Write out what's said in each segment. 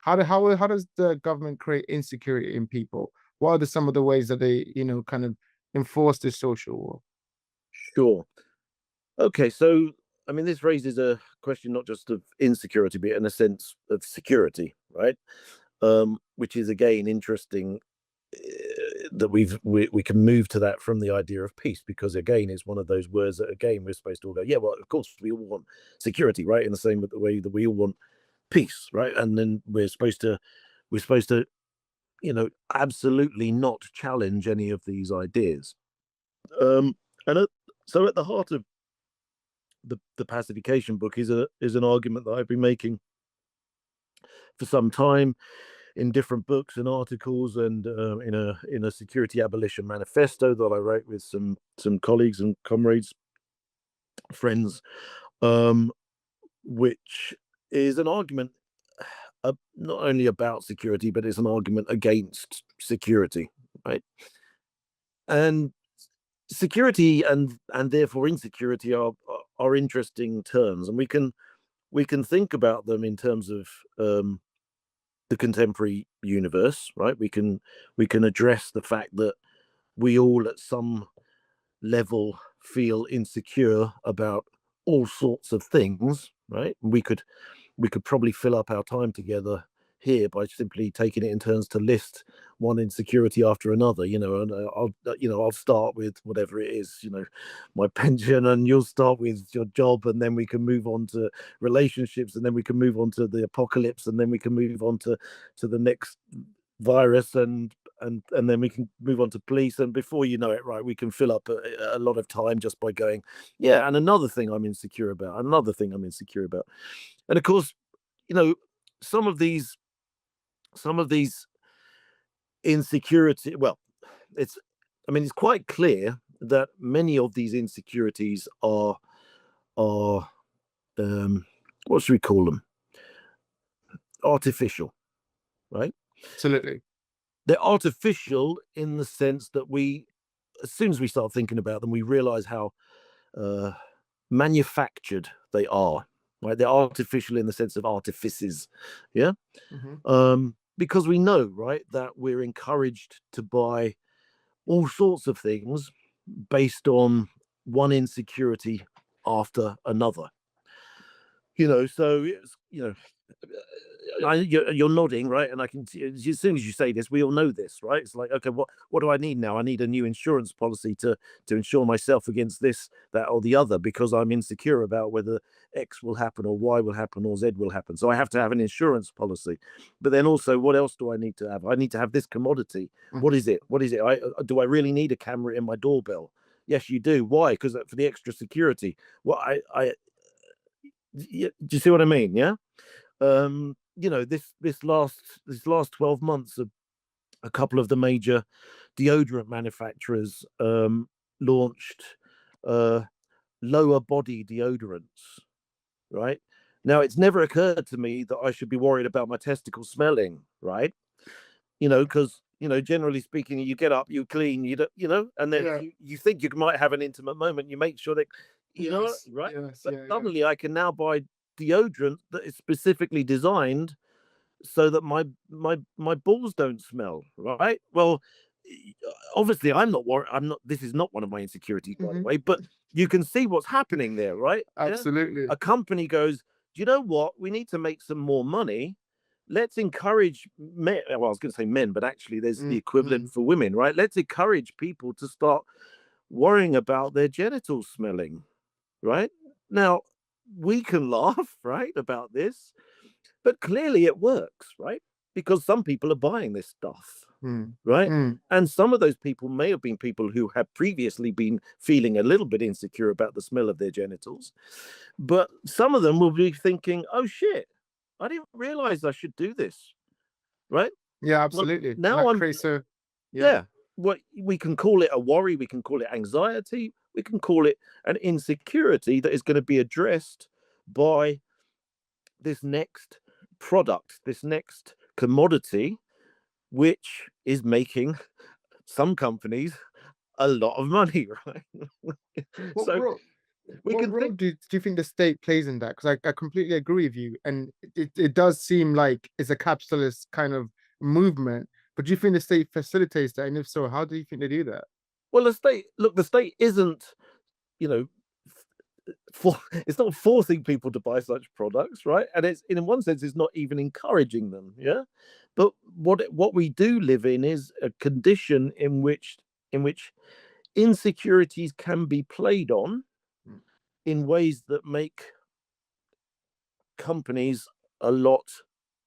How does the government create insecurity in people? What are some of the ways that they, kind of enforce this social war? Sure. Okay, so I mean, this raises a question not just of insecurity, but in a sense of security, right? Which is again interesting that we can move to that from the idea of peace, because again, it's one of those words that again we're supposed to all go, yeah, well, of course we all want security, right? In the same way that we all want peace, right? And then we're supposed to absolutely not challenge any of these ideas. Um, and so at the heart of the pacification book is an argument that I've been making for some time in different books and articles, and in a security abolition manifesto that I wrote with some colleagues and comrades, friends, um, which is an argument not only about security, but it's an argument against security, right? And security and therefore insecurity are interesting terms, and we can think about them in terms of the contemporary universe, right? We can address the fact that we all at some level feel insecure about all sorts of things, right? We could probably fill up our time together here by simply taking it in turns to list one insecurity after another, and I'll start with whatever it is, my pension, and you'll start with your job, and then we can move on to relationships, and then we can move on to the apocalypse, and then we can move on to the next virus, and then we can move on to police, and before you know it, right, we can fill up a lot of time just by going, yeah, and another thing I'm insecure about, another thing I'm insecure about. And of course, you know some of these some of these insecurity, well, it's I mean, it's quite clear that many of these insecurities are what should we call them, artificial, right? Absolutely. They're artificial in the sense that as soon as we start thinking about them, we realize how uh, manufactured they are. Right? They're artificial in the sense of artifices. Yeah. Hmm. Because we know, right, that we're encouraged to buy all sorts of things based on one insecurity after another. So you're nodding, right? And I can see, as soon as you say this, we all know this, right? It's like, okay, what do I need now? I need a new insurance policy to insure myself against this, that, or the other, because I'm insecure about whether X will happen or Y will happen or Z will happen. So I have to have an insurance policy. But then also, what else do I need to have? I need to have this commodity. What Hmm. is it? What is it? Do I really need a camera in my doorbell? Yes, you do. Why? Because for the extra security. Well, do you see what I mean? Yeah. This last 12 months, a couple of the major deodorant manufacturers launched uh, lower body deodorants. Right now, it's never occurred to me that I should be worried about my testicles smelling. Right? Because generally speaking, you get up, you clean, you don't, and then Yeah. you think you might have an intimate moment, you make sure that, Yes. right? Yes. But Yeah. Yeah. suddenly, I can now buy deodorant that is specifically designed so that my balls don't smell, right? Well, obviously I'm not worried. I'm not. This is not one of my insecurities, by the Hmm. way. But you can see what's happening there, right? Yeah. Absolutely. A company goes, do you know what? We need to make some more money. Let's encourage men. Well, I was going to say men, but actually, there's the equivalent Mm-hmm. for women, right? Let's encourage people to start worrying about their genitals smelling, right? Now, we can laugh, right, about this, but clearly it works, right? Because some people are buying this stuff, right? Mm-hmm. And some of those people may have been people who had previously been feeling a little bit insecure about the smell of their genitals. But some of them will be thinking, oh shit, I didn't realize I should do this, right? Yeah. Well, Absolutely. And now that I'm, creates a yeah. yeah, what we can call it a worry, we can call it anxiety, we can call it an insecurity that is going to be addressed by this next product, this next commodity, which is making some companies a lot of money, right? Well, So, bro. We What can role think. do you think the state plays in that? Because I completely agree with you, and it does seem like it's a capitalist kind of movement. But do you think the state facilitates that? And if so, how do you think they do that? Well, the state isn't, you know, it's not forcing people to buy such products, right? And it's in one sense, it's not even encouraging them, yeah. But what we do live in is a condition in which insecurities can be played on Mm. in ways that make companies a lot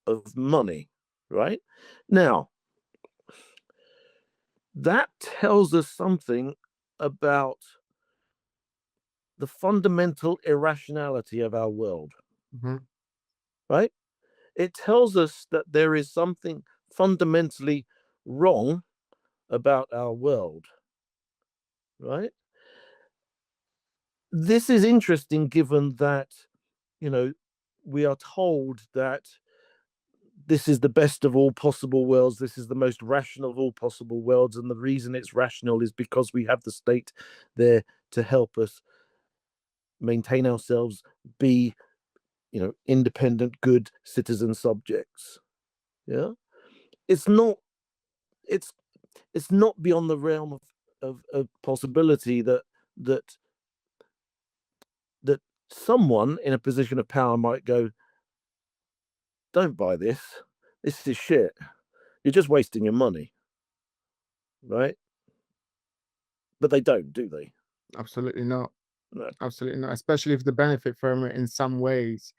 of money, right? Now, that tells us something about the fundamental irrationality of our world, Mhm. right? It tells us that there is something fundamentally wrong about our world, right? This is interesting given that, you know, we are told that this is the best of all possible worlds. This is the most rational of all possible worlds. And the reason it's rational is because we have the state there to help us maintain ourselves, be, independent, good citizen subjects. Yeah. It's not, it's, it's not beyond the realm of possibility that, that someone in a position of power might go, don't buy this. This is shit. You're just wasting your money. Right. But they don't, do they? Absolutely not. No. Absolutely not. Especially if the benefit from it in some ways.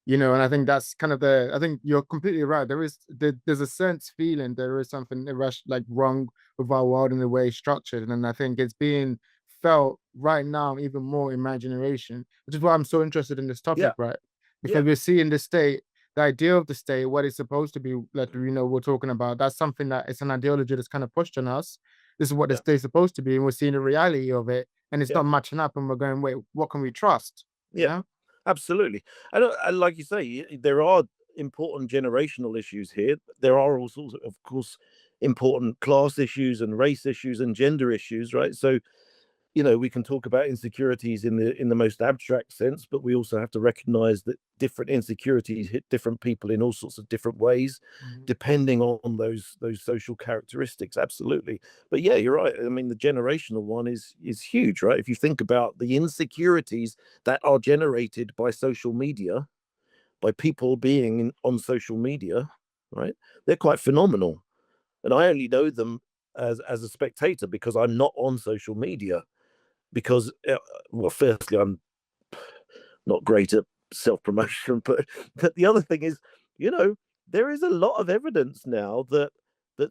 And I think that's kind of I think you're completely right. There's a sense feeling there is something like wrong with our world and the way it's structured. And I think it's being felt right now even more in my generation, which is why I'm so interested in this topic, Yeah. right? Because Yeah. we're seeing the state, the idea of the state, what it's supposed to be, like we're talking about, that's something that it's an ideology that's kind of pushed on us. This is what the Yeah. state's supposed to be, and we're seeing the reality of it, and it's Yeah. not matching up, and we're going, wait, what can we trust? Yeah. Absolutely. And like you say, there are important generational issues here. There are also, of course, important class issues and race issues and gender issues, right? So, we can talk about insecurities in the most abstract sense, but we also have to recognize that different insecurities hit different people in all sorts of different ways, Mhm. depending on those social characteristics. Absolutely. But yeah, you're right. I mean, the generational one is huge, right? If you think about the insecurities that are generated by social media, by people being on social media, right? They're quite phenomenal. And I only know them as a spectator because I'm not on social media because well, firstly, I'm not great at self-promotion, but the other thing is, you know, there is a lot of evidence now that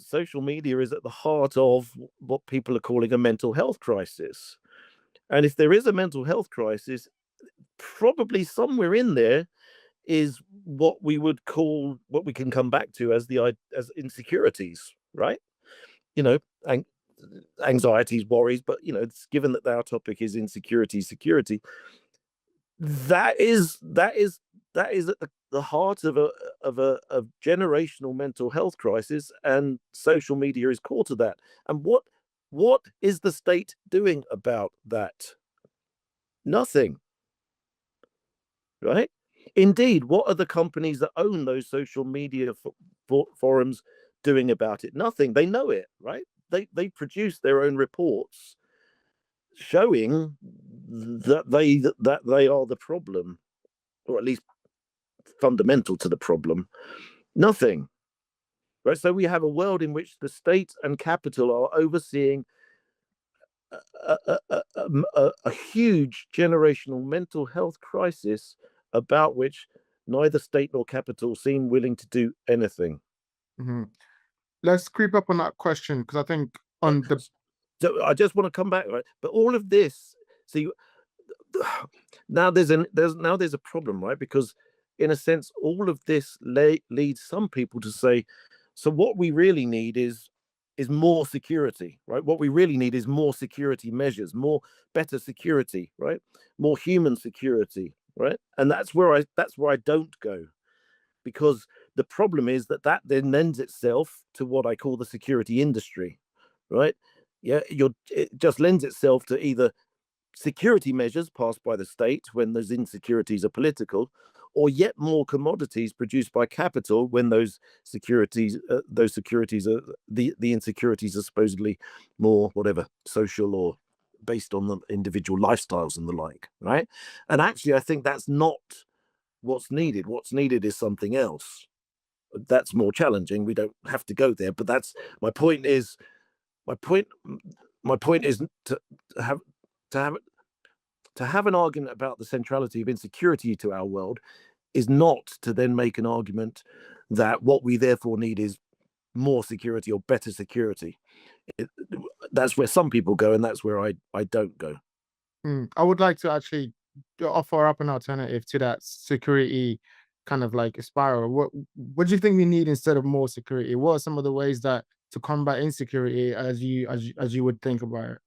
social media is at the heart of what people are calling a mental health crisis. And if there is a mental health crisis, probably somewhere in there is what we can come back to as insecurities, right? You know, and anxieties, worries, but it's given that our topic is insecurity, security, that is at the heart of generational mental health crisis, and social media is core to that. And what is the state doing about that? Nothing, right? Indeed, what are the companies that own those social media forums doing about it? Nothing. They know it, right? They produce their own reports showing that they are the problem, or at least fundamental to the problem. Nothing, right? So we have a world in which the state and capital are overseeing a huge generational mental health crisis about which neither state nor capital seem willing to do anything. Mhm. Let's creep up on that question because I think But on the so I just want to come back, right? But all of this, see, now there's a problem, right? Because in a sense, all of this leads some people to say, so what we really need is more security, right? What we really need is more security measures, better security, right? More human security, right? And that's where I don't go, because the problem is that then lends itself to what I call the security industry, right? Yeah, it just lends itself to either security measures passed by the state when those insecurities are political, or yet more commodities produced by capital when those securities are the insecurities are supposedly more whatever social or based on the individual lifestyles and the like, right? And actually, I think that's not what's needed. What's needed is something else. That's more challenging. We don't have to go there, but that's my point. Is my point? My point is have to have to have an argument about the centrality of insecurity to our world is not to then make an argument that what we therefore need is more security or better security. It, that's where some people go, and that's where I don't go. I would like to actually offer up an alternative to that security kind of like spiral. What do you think we need instead of more security? What are some of the ways that to combat insecurity as you would think about it?